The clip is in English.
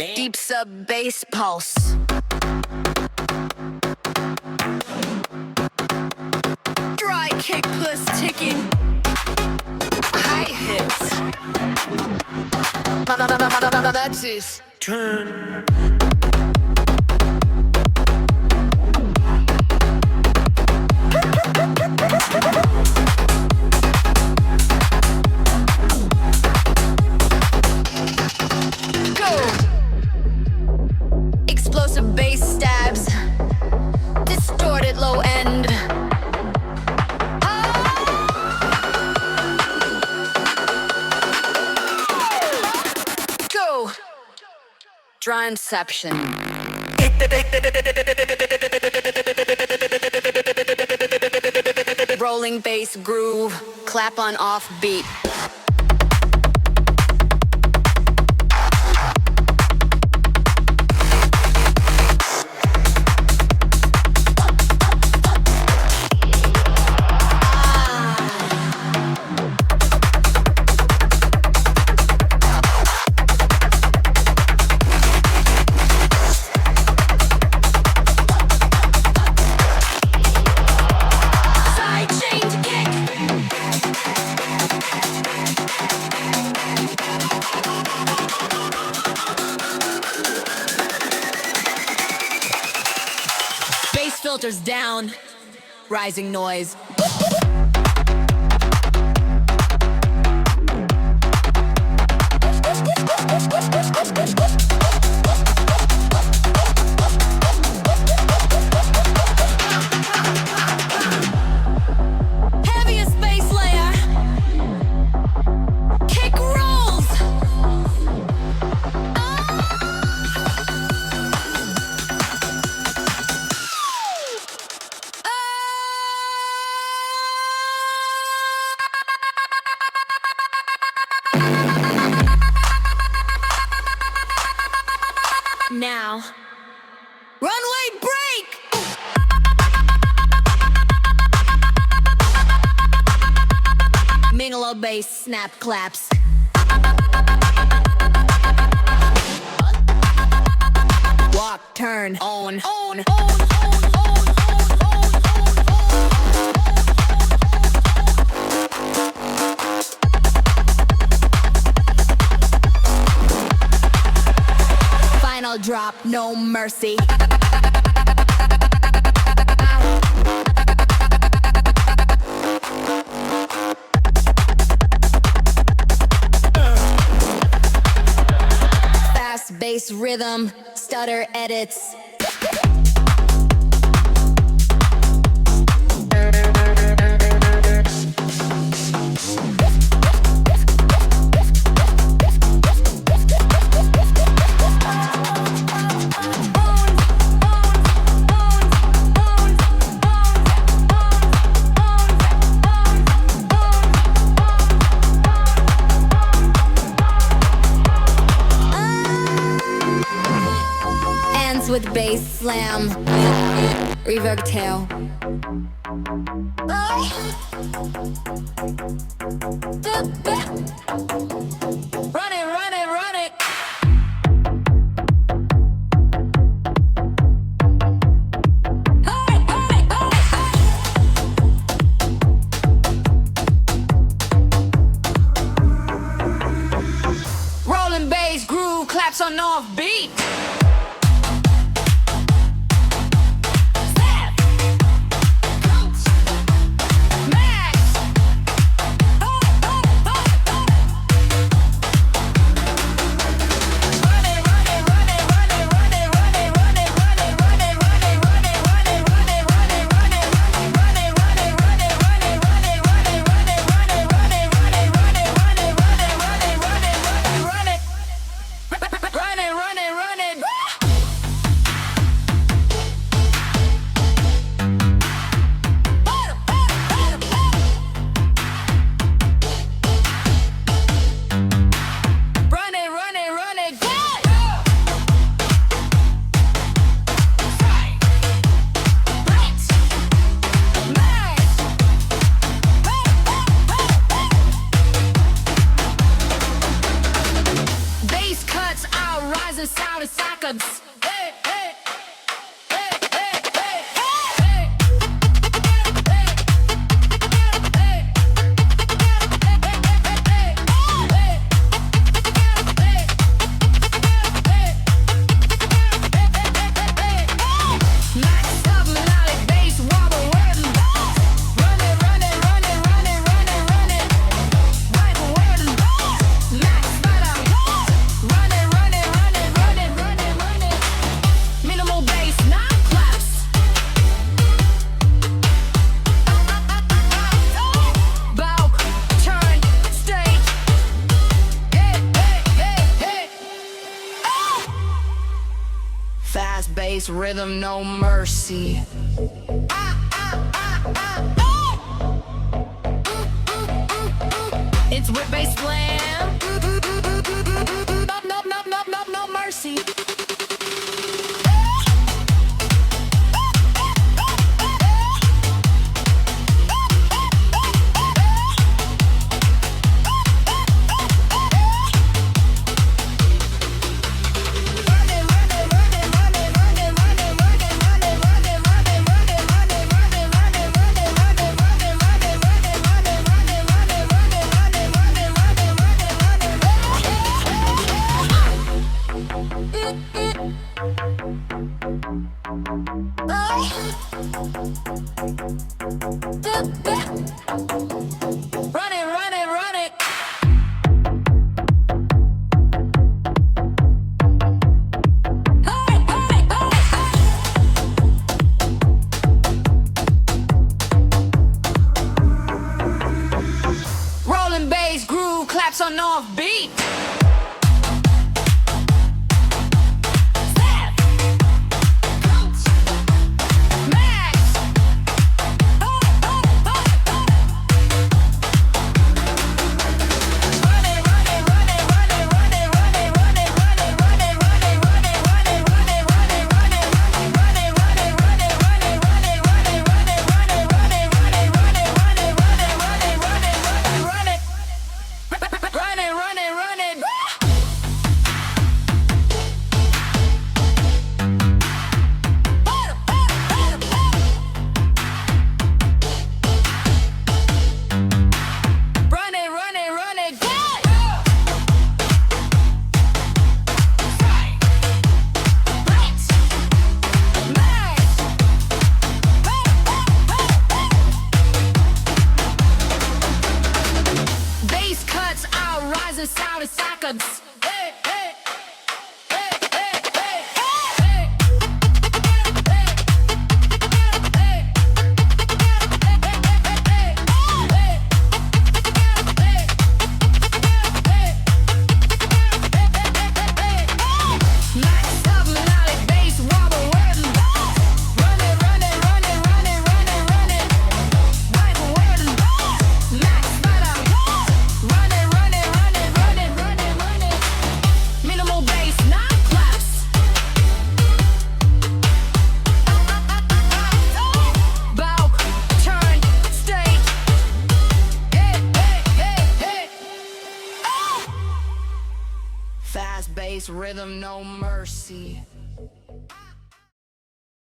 Deep sub bass pulse. Dry kick plus ticking. High hits. That's his turn. Explosive bass stabs, distorted low end. Go! Dry inception. Rolling bass groove, clap on off beat. Filters down, rising noise. Heaviest bass layer. Kick rolls. Now, runway break! Mingle bass snap claps. Walk, turn, on. Final drop, no mercy. Fast bass rhythm, stutter edits. With bass slam, reverb tail. Run it, run it, run it. Rolling bass groove, claps on off beat. Run it, run it, run it. sound of seconds. Hey, hey, bass rhythm, no mercy. It's whip bass slam. No mercy. Run it. Rolling bass groove claps on off beat. The sound of seconds. Hey, hey, hey, hey, hey, hey, bass rhythm, no mercy.